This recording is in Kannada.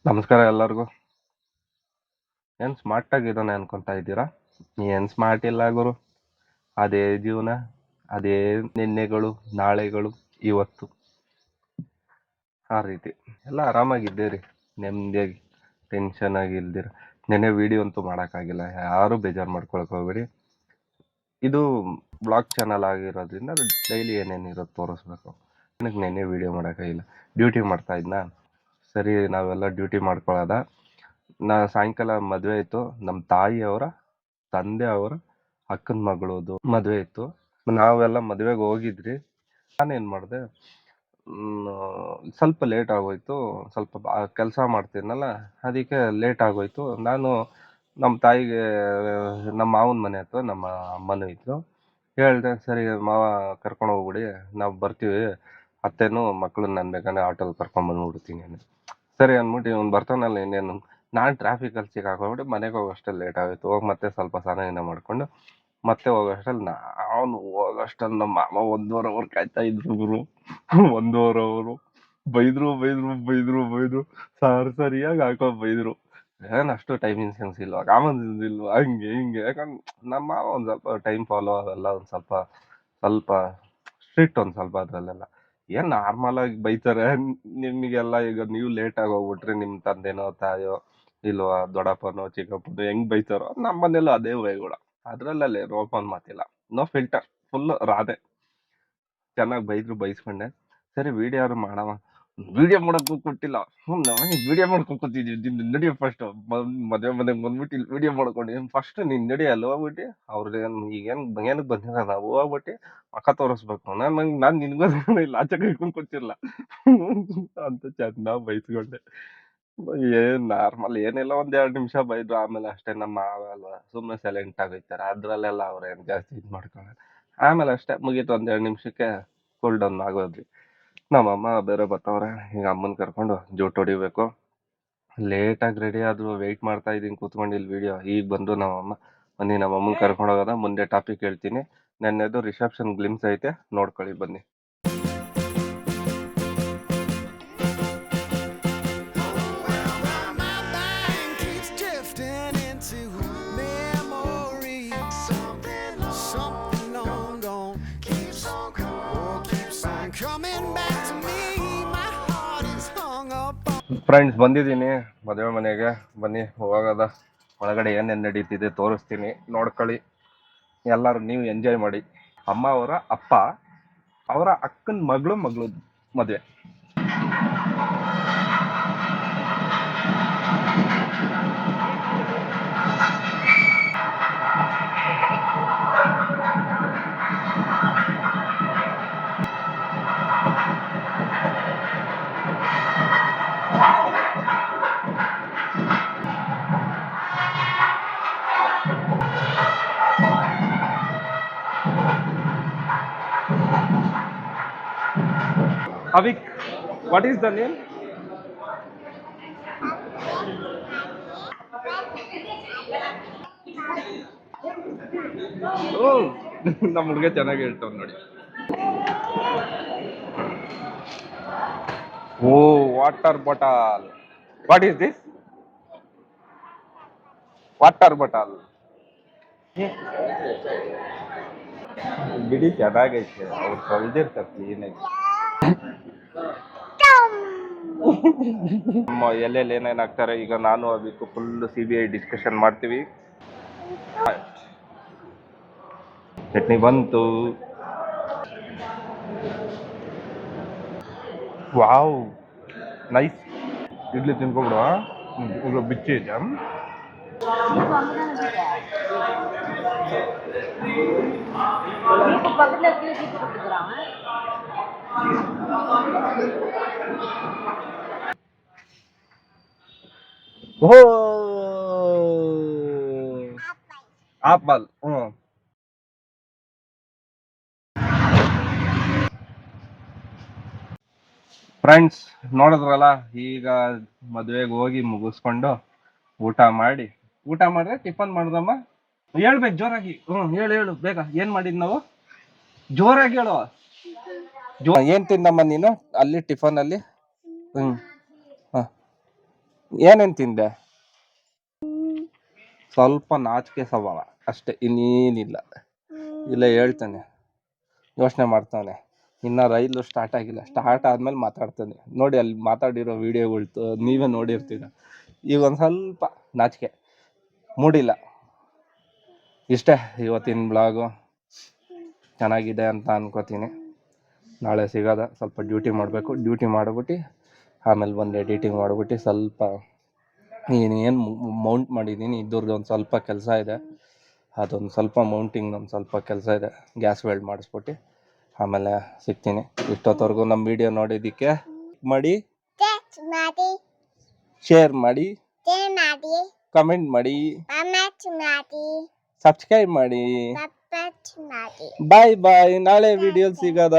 ನಮಸ್ಕಾರ ಎಲ್ಲರಿಗೂ. ಏನು ಸ್ಮಾರ್ಟ್ ಆಗಿದ್ದಾನೆ ಅನ್ಕೊಂತಾ ಇದ್ದೀರಾ? ಏನು ಸ್ಮಾರ್ಟ್ ಇಲ್ಲ ಗುರು. ಅದೇ ಜೀವನ, ಅದೇ ನಿನ್ನೆಗಳು, ನಾಳೆಗಳು, ಇವತ್ತು ಆ ರೀತಿ ಎಲ್ಲ ಆರಾಮಾಗಿದ್ದೀರಿ, ನೆಮ್ಮದಿಯಾಗಿ, ಟೆನ್ಷನ್ ಆಗಿ ಇಲ್ದಿರ. ನೆನ್ನೆ ವಿಡಿಯೋ ಅಂತೂ ಮಾಡೋಕ್ಕಾಗಿಲ್ಲ, ಯಾರು ಬೇಜಾರು ಮಾಡ್ಕೊಳಕ್ ಹೋಗ್ಬೇಡಿ. ಇದು ಬ್ಲಾಗ್ ಚಾನಲ್ ಆಗಿರೋದ್ರಿಂದ ಡೈಲಿ ಏನೇನಿರೋದು ತೋರಿಸ್ಬೇಕು. ನನಗೆ ನೆನ್ನೆ ವಿಡಿಯೋ ಮಾಡೋಕ್ಕಾಗಿಲ್ಲ, ಡ್ಯೂಟಿ ಮಾಡ್ತಾ ಇದ್ನಾ. ಸರಿ, ನಾವೆಲ್ಲ ಡ್ಯೂಟಿ ಮಾಡ್ಕೊಳ್ಳೋದ. ಸಾಯಂಕಾಲ ಮದುವೆ ಇತ್ತು, ನಮ್ಮ ತಾಯಿಯವರ ತಂದೆ ಅವರ ಅಕ್ಕನ ಮಗಳದು ಮದುವೆ ಇತ್ತು. ನಾವೆಲ್ಲ ಮದುವೆಗೆ ಹೋಗಿದ್ರಿ. ನಾನೇನು ಮಾಡಿದೆ, ಸ್ವಲ್ಪ ಲೇಟ್ ಆಗೋಯ್ತು. ಸ್ವಲ್ಪ ಕೆಲಸ ಮಾಡ್ತೀನಲ್ಲ, ಅದಕ್ಕೆ ಲೇಟ್ ಆಗೋಯ್ತು. ನಾನು ನಮ್ಮ ತಾಯಿಗೆ, ನಮ್ಮ ಮಾವನ ಮನೆ ಹತ್ರ ನಮ್ಮ ಅಮ್ಮನೂ ಇತ್ತು, ಹೇಳಿದೆ, ಸರಿ ಮಾವ ಕರ್ಕೊಂಡು ಹೋಗ್ಬಿಡಿ, ನಾವು ಬರ್ತೀವಿ, ಅತ್ತೇನು ಮಕ್ಕಳನ್ನ ನಾನು ಬೇಕಾದ್ರೆ ಆಟೋಲ್ಲಿ ಕರ್ಕೊಂಬಂದ್ಬಿಡ್ತೀನಿ ಅಂತ. ಸರಿ ಅಂದ್ಬಿಟ್ಟು ಇವ್ನು ಬರ್ತಾನಲ್ಲ, ಇನ್ನೇನು ನಾನು ಟ್ರಾಫಿಕಲ್ಲಿ ಸಿಕ್ಕಾಕೊಂಡ್ಬಿಟ್ಟು ಮನೆಗೆ ಹೋಗೋಷ್ಟಲ್ಲಿ ಲೇಟ್ ಆಗೋಯ್ತು. ಹೋಗಿ ಮತ್ತೆ ಸ್ವಲ್ಪ ಸ್ನಾನ ಮಾಡ್ಕೊಂಡು ಮತ್ತೆ ಹೋಗೋಷ್ಟಲ್ಲಿ, ಅವನು ಹೋಗೋಷ್ಟಲ್ಲಿ ನಮ್ಮ ಮಾಮ 1.5 ಅವರ್ ಕಾಯ್ತಾ ಇದ್ರು ಗುರು. 1.5 ಅವರು ಬೈದ್ರು ಬೈದ್ರು ಬೈದ್ರು ಬೈದ್ರು, ಸರಿಯಾಗಿ ಹಾಕೊಂಡು ಬೈದ್ರು. ಏನು ಅಷ್ಟು ಟೈಮಿಂಗ್ ಸೆನ್ಸ್ ಇಲ್ವಾ, ಕಾಮನ್ ಸೆನ್ಸ್ ಇಲ್ವಾ, ಹಂಗೆ ಹಿಂಗೆ. ಯಾಕಂದ್ರೆ ನಮ್ಮ ಮಾವ ಒಂದು ಸ್ವಲ್ಪ ಟೈಮ್ ಫಾಲೋ ಅವೆಲ್ಲ ಒಂದು ಸ್ವಲ್ಪ ಸ್ವಲ್ಪ ಸ್ಟ್ರಿಕ್ಟ್, ಒಂದು ಸ್ವಲ್ಪ ಅದರಲ್ಲೆಲ್ಲ. ಏನ್ ನಾರ್ಮಲ್ ಆಗಿ ಬೈತಾರೆ ನಿಮಗೆಲ್ಲ. ಈಗ ನೀವು ಲೇಟ್ ಆಗಿ ಹೋಗ್ಬಿಟ್ರೆ ನಿಮ್ಮ ತಂದೆನೋ ತಾಯೋ ಇಲ್ವಾ ದೊಡ್ಡಪ್ಪನೋ ಚಿಕ್ಕಪ್ಪನೋ ಹೆಂಗ್ ಬೈತಾರೋ, ನಮ್ಮನೆಲ್ಲ ಅದೇ ಬೈಗುಳ. ಅದ್ರಲ್ಲೇ ರೋಪನ್ ಮಾತಿಲ್ಲ, ನೋ ಫಿಲ್ಟರ್, ಫುಲ್ ರಾಧೆ. ಚೆನ್ನಾಗಿ ಬೈದ್ರು, ಬೈಸ್ಕೊಂಡೆ. ಸರಿ ವಿಡಿಯೋ ಯಾರು ಮಾಡವ, ವಿಡಿಯೋ ಮಾಡಕ್ಕೂ ಕೊಟ್ಟಿಲ್ಲ. ವಿಡಿಯೋ ಮಾಡ್ಕೊಂಡ್ಕೊತಿದ್ವಿ, ನಡಿಯೋ ಫಸ್ಟ್ ಮದುವೆ ಮನೆಗೆ ಬಂದ್ಬಿಟ್ಟು ಇಲ್ಲಿ ವಿಡಿಯೋ ಮಾಡ್ಕೊಂಡು ಫಸ್ಟ್ ನೀನ್ ನಡಿ ಅಲ್ಲಿ ಹೋಗ್ಬಿಟ್ಟು ಅವ್ರದ್ದೇನು ಈಗೇನು ಏನಕ್ಕೆ ಬಂದಿರ, ನಾವು ಹೋಗ್ಬಿಟ್ಟು ಮಕ್ಕ ತೋರಿಸ್ಬೇಕು. ನಾನು ನಿನ್ಗೋಸ್ಕರ ಇಲ್ಲ ಆಚೆ ಕೈಕೊಂಡು ಕೊಟ್ಟಿಲ್ಲ ಅಂತ ಚೆನ್ನಾಗಿ ಬೈಸ್ಕೊಂಡೆ. ಏನ್ ನಾರ್ಮಲ್ ಏನಿಲ್ಲ, 1-2 ನಿಮಿಷ ಬೈದ್ರು, ಆಮೇಲೆ ಅಷ್ಟೇ. ನಮ್ಮ ಮಾವ ಅಲ್ವಾ, ಸುಮ್ಮನೆ ಸೈಲೆಂಟ್ ಆಗೋಯ್ತಾರೆ. ಅದ್ರಲ್ಲೆಲ್ಲ ಅವ್ರೇನು ಜಾಸ್ತಿ ಇದು ಮಾಡ್ಕೊಳ್ಳೋದು. ಆಮೇಲೆ ಅಷ್ಟೇ ಮುಗೀತು, 1-2 ನಿಮಿಷಕ್ಕೆ ಕೂಲ್ ಡೌನ್ ಆಗೋದ್ವಿ. ನಮ್ಮಮ್ಮ ಬೇರೆ ಬರ್ತಾವ್ರೆ, ಈಗ ಅಮ್ಮನ ಕರ್ಕೊಂಡು ಜೋಟ್ ಹೊಡಿಬೇಕು. ಲೇಟಾಗಿ ರೆಡಿ ಆದ್ರು, ವೆಯ್ಟ್ ಮಾಡ್ತಾ ಇದ್ದೀನಿ ಕೂತ್ಕೊಂಡು ಇಲ್ಲಿ ವಿಡಿಯೋ. ಈಗ ಬಂದು ನಮ್ಮಮ್ಮ, ಬನ್ನಿ ನಮ್ಮಮ್ಮನ ಕರ್ಕೊಂಡು ಹೋಗೋದ. ಮುಂದೆ ಟಾಪಿಕ್ ಹೇಳ್ತೀನಿ. ನೆನ್ನೆದು ರಿಸೆಪ್ಷನ್ ಗ್ಲಿಮ್ಸ್ ಐತೆ, ನೋಡ್ಕೊಳ್ಳಿ ಬನ್ನಿ. ಫ್ರೆಂಡ್ಸ್, ಬಂದಿದ್ದೀನಿ ಮದುವೆ ಮನೆಗೆ, ಬನ್ನಿ ಹೋಗೋದ. ಒಳಗಡೆ ಏನೇನು ನಡೀತಿದೆ ತೋರಿಸ್ತೀನಿ, ನೋಡ್ಕೊಳ್ಳಿ. ಎಲ್ಲರೂ ನೀವು ಎಂಜಾಯ್ ಮಾಡಿ. ಅಮ್ಮ ಅವರ ಅಪ್ಪ ಅವರ ಅಕ್ಕನ ಮಗಳು ಮದುವೆ. Avik, what is the name? Oh, ನಮ್ಮ ಹುಡುಗ ಚೆನ್ನಾಗಿ ಹೇಳ್ತಾವ ನೋಡಿ. Oh, water bottle. What is this? Water bottle. ಬಿಡಿ, ಚೆನ್ನಾಗೈತೆ. ಅವ್ರು ತೊಳೆದಿರ್ತಾರೆ ಕ್ಲೀನಾಗಿ. ನಮ್ಮ ಎಲ್ಲೆಲ್ಲಿ ಏನೇನು ಹಾಕ್ತಾರೆ, ಈಗ ನಾನು ಅದಕ್ಕೆ ಫುಲ್ CBI ಡಿಸ್ಕಷನ್ ಮಾಡ್ತೀವಿ. ಚಟ್ನಿ ಬಂತು. Wow, nice. ಇಡ್ಲಿ ತಿನ್ಕೊಬಿಡುವ. ಈಗ ಬಿಚ್ಚಿ ಇದೆ. ಓ, ಆಪಲ್. ಫ್ರೆಂಡ್ಸ್, ನೋಡಿದ್ರಲ್ಲ, ಈಗ ಮದುವೆಗೆ ಹೋಗಿ ಮುಗಿಸ್ಕೊಂಡು ಊಟ ಮಾಡಿದ್ರೆ ಟಿಫನ್ ಮಾಡ್ದಮ್ಮ. ಹೇಳ್ಬೇಕು ಜೋರಾಗಿ. ಹೇಳು ಬೇಗ. ಏನ್ ಮಾಡಿದ್ ನಾವು? ಜೋರಾಗಿ ಹೇಳು. ಏನ್ ತಿಂದಮ್ಮ ನೀನು ಅಲ್ಲಿ ಟಿಫನ್ ಅಲ್ಲಿ? ಏನೇನು ತಿಂದೆ? ಸ್ವಲ್ಪ ನಾಚಿಕೆ ಸ್ವಭಾವ ಅಷ್ಟೇ, ಇನ್ನೇನಿಲ್ಲ. ಇಲ್ಲ ಹೇಳ್ತಾನೆ, ಯೋಚನೆ ಮಾಡ್ತಾನೆ. ಇನ್ನು ರೈಲು ಸ್ಟಾರ್ಟ್ ಆಗಿಲ್ಲ, ಸ್ಟಾರ್ಟ್ ಆದ್ಮೇಲೆ ಮಾತಾಡ್ತಾನೆ ನೋಡಿ. ಅಲ್ಲಿ ಮಾತಾಡಿರೋ ವಿಡಿಯೋಗಳು ನೀವೇ ನೋಡಿರ್ತೀರ. ಈಗ ಒಂದು ಸ್ವಲ್ಪ ನಾಚಿಕೆ, ಮೂಡಿಲ್ಲ. ಇಷ್ಟೇ ಇವತ್ತಿನ ಬ್ಲಾಗು. ಚೆನ್ನಾಗಿದೆ ಅಂತ ಅನ್ಕೋತೀನಿ. ನಾಳೆ ಸಿಗೋದ. ಸ್ವಲ್ಪ ಡ್ಯೂಟಿ ಮಾಡಬೇಕು, ಡ್ಯೂಟಿ ಮಾಡಿಬಿಟ್ಟು ಆಮೇಲೆ ಬಂದು ಎಡಿಟಿಂಗ್ ಮಾಡಿಬಿಟ್ಟು ಸ್ವಲ್ಪ ಏನು ಮೌಂಟ್ ಮಾಡಿದ್ದೀನಿ. ಇದ್ರದ್ದು ಒಂದು ಸ್ವಲ್ಪ ಕೆಲಸ ಇದೆ, ಅದೊಂದು ಸ್ವಲ್ಪ ಮೌಂಟಿಂಗ್ ಒಂದು ಸ್ವಲ್ಪ ಕೆಲಸ ಇದೆ. ಗ್ಯಾಸ್ ವೆಲ್ಡ್ ಮಾಡಿಸ್ಬಿಟ್ಟು ಆಮೇಲೆ ಸಿಗ್ತೀನಿ. ಇಷ್ಟೊತ್ತವರೆಗೂ ನಮ್ಮ ವಿಡಿಯೋ ನೋಡಿದ್ದಕ್ಕೆ ಮಾಡಿ, ಶೇರ್ ಮಾಡಿ, ಕಮೆಂಟ್ ಮಾಡಿ, ಸಬ್ಸ್ಕ್ರೈಬ್ ಮಾಡಿ. ಬಾಯ್ ಬಾಯ್. ನಾಳೆ ವಿಡಿಯೋ ಸಿಗೋದ.